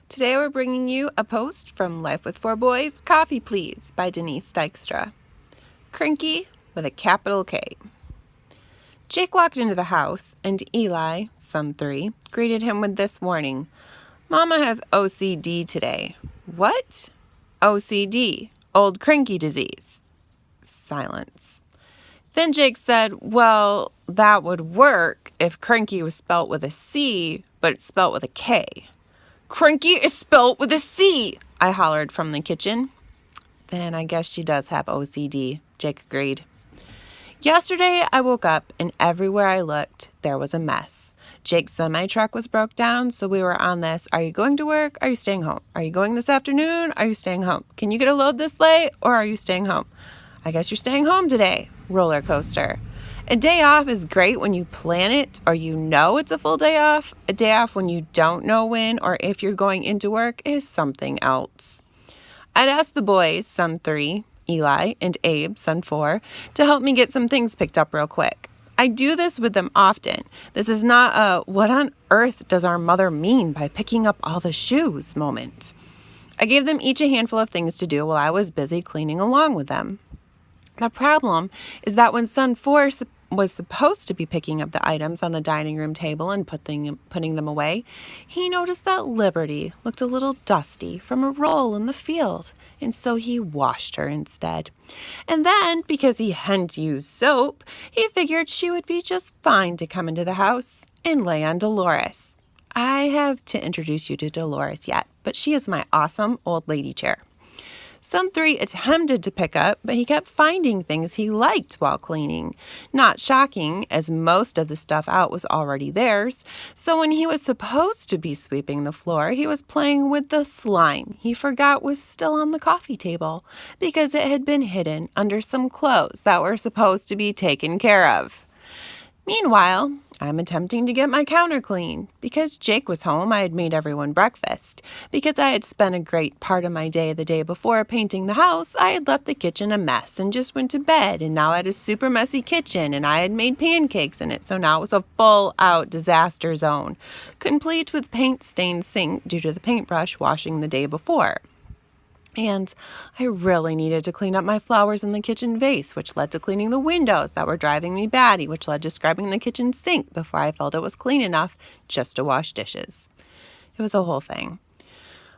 Today we're bringing you a post from Life with Four Boys, Coffee Please by Denise Dykstra. Cranky with a capital K. Jake walked into the house and Eli, son 3, greeted him with this warning. Mama has OCD today. What? OCD, old cranky disease. Silence. Then Jake said, well, that would work if cranky was spelt with a C, but it's spelt with a K. Cranky is spelt with a C, I hollered from the kitchen. Then I guess she does have OCD, Jake agreed. Yesterday I woke up and everywhere I looked, there was a mess. Jake's semi-truck was broke down, so we were on this, are you going to work? Are you staying home? Are you going this afternoon? Are you staying home? Can you get a load this late? Or are you staying home? I guess you're staying home today. Roller coaster. A day off is great when you plan it or you know it's a full day off. A day off when you don't know when or if you're going into work is something else. I'd asked the boys, son 3, Eli, and Abe, son 4, to help me get some things picked up real quick. I do this with them often. This is not a what on earth does our mother mean by picking up all the shoes moment. I gave them each a handful of things to do while I was busy cleaning along with them. The problem is that when son 4 was supposed to be picking up the items on the dining room table and putting them away, he noticed that Liberty looked a little dusty from a roll in the field, and so he washed her instead. And then, because he hadn't used soap, he figured she would be just fine to come into the house and lay on Dolores. I have to introduce you to Dolores yet, but she is my awesome old lady chair. Son 3 attempted to pick up, but he kept finding things he liked while cleaning. Not shocking, as most of the stuff out was already theirs. So when he was supposed to be sweeping the floor, he was playing with the slime he forgot was still on the coffee table because it had been hidden under some clothes that were supposed to be taken care of. Meanwhile, I'm attempting to get my counter clean. Because Jake was home, I had made everyone breakfast. Because I had spent a great part of my day the day before painting the house, I had left the kitchen a mess and just went to bed, and now I had a super messy kitchen, and I had made pancakes in it, so now it was a full-out disaster zone, complete with paint-stained sink due to the paintbrush washing the day before. And I really needed to clean up my flowers in the kitchen vase, which led to cleaning the windows that were driving me batty, which led to scrubbing the kitchen sink before I felt it was clean enough just to wash dishes. It was a whole thing.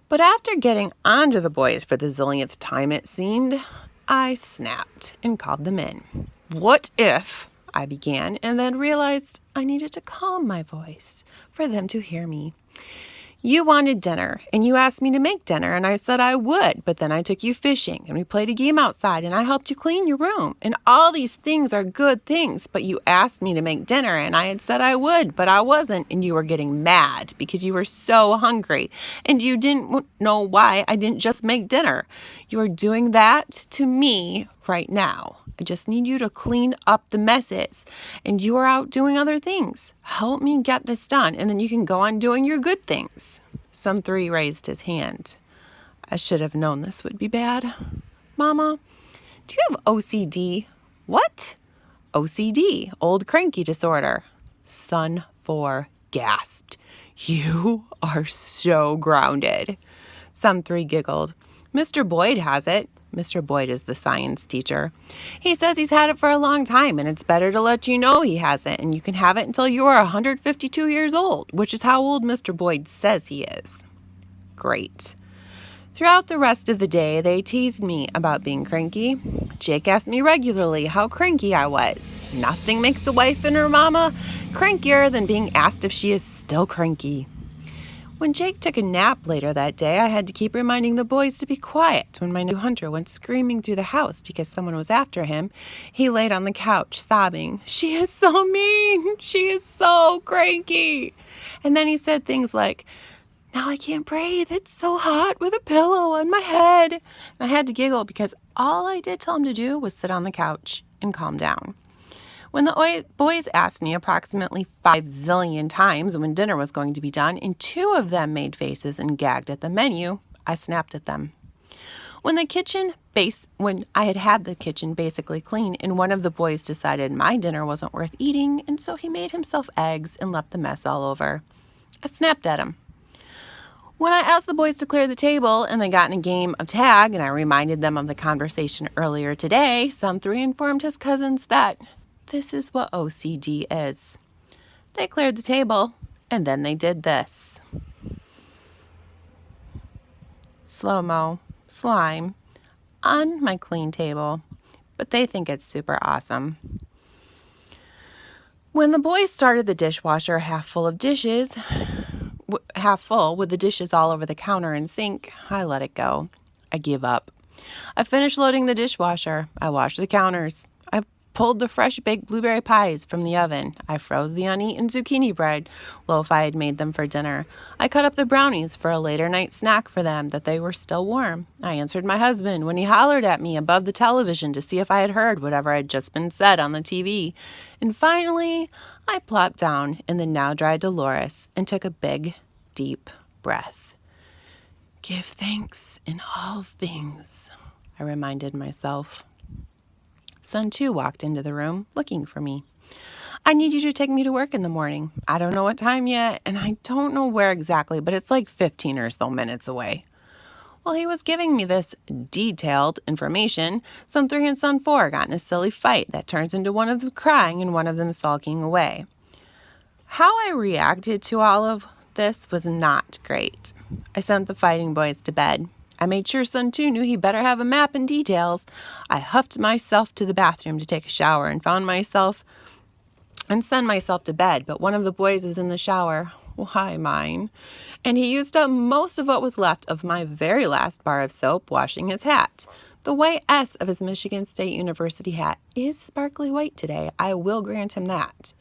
But after getting onto the boys for the zillionth time, it seemed, I snapped and called them in. What if, I began, and then realized I needed to calm my voice for them to hear me. You wanted dinner, and you asked me to make dinner, and I said I would, but then I took you fishing, and we played a game outside, and I helped you clean your room, and all these things are good things, but you asked me to make dinner, and I had said I would, but I wasn't, and you were getting mad because you were so hungry, and you didn't know why I didn't just make dinner. You are doing that to me right now. I just need you to clean up the messes, and you are out doing other things. Help me get this done, and then you can go on doing your good things. Son 3 raised his hand. I should have known this would be bad. Mama, do you have OCD? What? OCD, old cranky disorder. Son 4 gasped. You are so grounded. Son 3 giggled. Mr. Boyd has it. Mr. Boyd is the science teacher. He says he's had it for a long time, and it's better to let you know he has it, and you can have it until you are 152 years old, which is how old Mr. Boyd says he is. Great. Throughout the rest of the day, they teased me about being cranky. Jake asked me regularly how cranky I was. Nothing makes a wife and her mama crankier than being asked if she is still cranky. When Jake took a nap later that day, I had to keep reminding the boys to be quiet when my new hunter went screaming through the house because someone was after him. He laid on the couch, sobbing, "She is so mean. She is so cranky." And then he said things like, "Now I can't breathe. It's so hot with a pillow on my head." And I had to giggle because all I did tell him to do was sit on the couch and calm down. When the boys asked me approximately 5 zillion times when dinner was going to be done, and 2 of them made faces and gagged at the menu, I snapped at them. When I had the kitchen basically clean, and one of the boys decided my dinner wasn't worth eating, and so he made himself eggs and left the mess all over, I snapped at him. When I asked the boys to clear the table and they got in a game of tag and I reminded them of the conversation earlier today, Son 3 informed his cousins that this is what OCD is. They cleared the table and then they did this. Slow-mo, slime, on my clean table, but they think it's super awesome. When the boys started the dishwasher half full with the dishes all over the counter and sink, I let it go. I give up. I finished loading the dishwasher. I washed the counters. I pulled the fresh baked blueberry pies from the oven. I froze the uneaten zucchini bread loaf I had made them for dinner. I cut up the brownies for a later night snack for them that they were still warm. I answered my husband when he hollered at me above the television to see if I had heard whatever had just been said on the TV. And finally, I plopped down in the now dry Dolores and took a big, deep breath. Give thanks in all things, I reminded myself. Son 2 walked into the room looking for me. I need you to take me to work in the morning. I don't know what time yet, and I don't know where exactly, but it's like 15 or so minutes away. While he was giving me this detailed information, Son 3 and Son 4 got in a silly fight that turns into one of them crying and one of them sulking away. How I reacted to all of this was not great. I sent the fighting boys to bed. I made sure Son 2 knew he better have a map and details. I huffed myself to the bathroom to take a shower and send myself to bed, but one of the boys was in the shower. Why mine? And he used up most of what was left of my very last bar of soap washing his hat. The white S of his Michigan State University hat is sparkly white today. I will grant him that.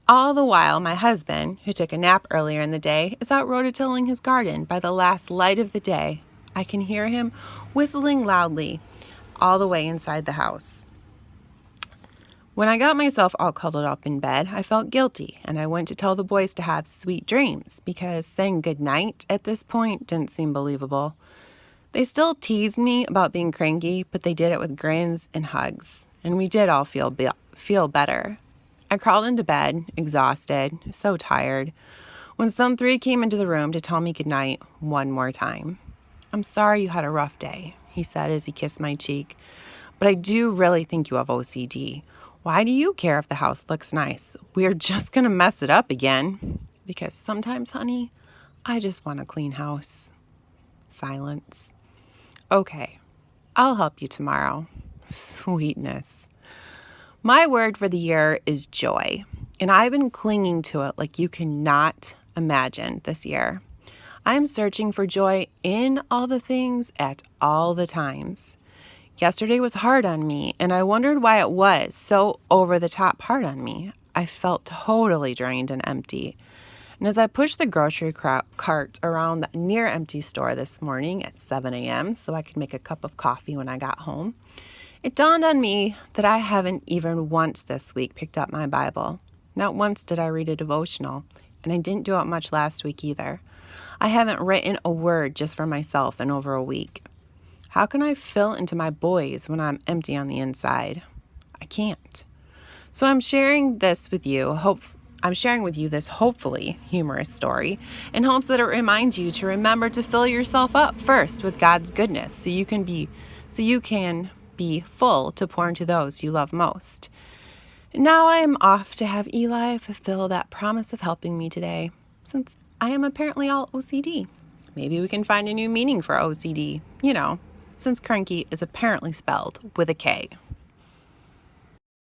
All the while, my husband, who took a nap earlier in the day, is out rototilling his garden by the last light of the day. I can hear him whistling loudly all the way inside the house. When I got myself all cuddled up in bed, I felt guilty, and I went to tell the boys to have sweet dreams because saying goodnight at this point didn't seem believable. They still teased me about being cranky, but they did it with grins and hugs, and we did all feel better. I crawled into bed, exhausted, so tired, when Son 3 came into the room to tell me goodnight one more time. I'm sorry you had a rough day, he said as he kissed my cheek, but I do really think you have OCD. Why do you care if the house looks nice? We're just going to mess it up again. Because sometimes, honey, I just want a clean house. Silence. Okay, I'll help you tomorrow. Sweetness. My word for the year is joy, and I've been clinging to it like you cannot imagine this year. I'm searching for joy in all the things at all the times. Yesterday was hard on me, and I wondered why it was so over-the-top hard on me. I felt totally drained and empty. And as I pushed the grocery cart around the near-empty store this morning at 7 a.m. so I could make a cup of coffee when I got home, it dawned on me that I haven't even once this week picked up my Bible. Not once did I read a devotional, and I didn't do it much last week either. I haven't written a word just for myself in over a week. How can I fill into my boys when I'm empty on the inside? I can't. So I'm sharing this with you. I'm sharing with you this hopefully humorous story in hopes that it reminds you to remember to fill yourself up first with God's goodness so you can be full to pour into those you love most. Now I am off to have Eli fulfill that promise of helping me today, since I am apparently all OCD. Maybe we can find a new meaning for OCD, since cranky is apparently spelled with a K.